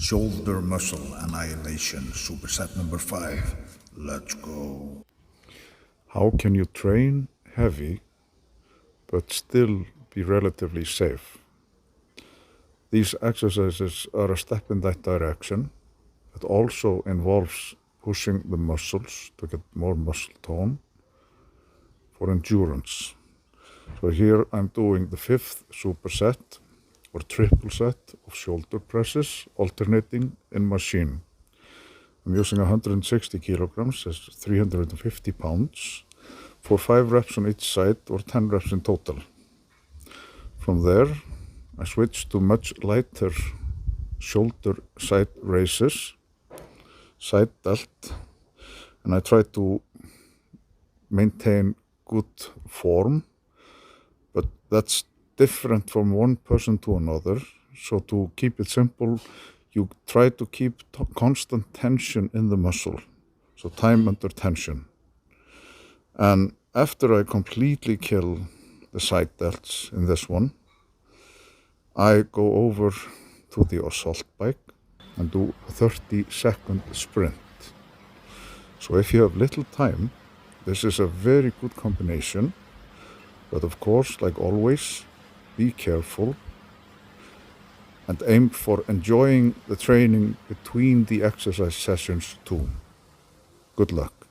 Shoulder muscle annihilation, superset number 5. Let's go. How can you train heavy but still be relatively safe? These exercises are a step in that direction. It also involves pushing the muscles to get more muscle tone for endurance. So here I'm doing the 5th superset or triple set of shoulder presses, alternating in machine. I'm using 160 kilograms, that's 350 pounds, for 5 reps on each side or 10 reps in total. From there, I switch to much lighter shoulder side raises, side delt, and I try to maintain good form, but that's different from one person to another. So to keep it simple, you try to keep constant tension in the muscle, so time under tension. And after I completely kill the side delts in this one, I go over to the assault bike and do a 30-second sprint. So if you have little time, this is a very good combination, but of course, like always, be careful and aim for enjoying the training between the exercise sessions too. Good luck.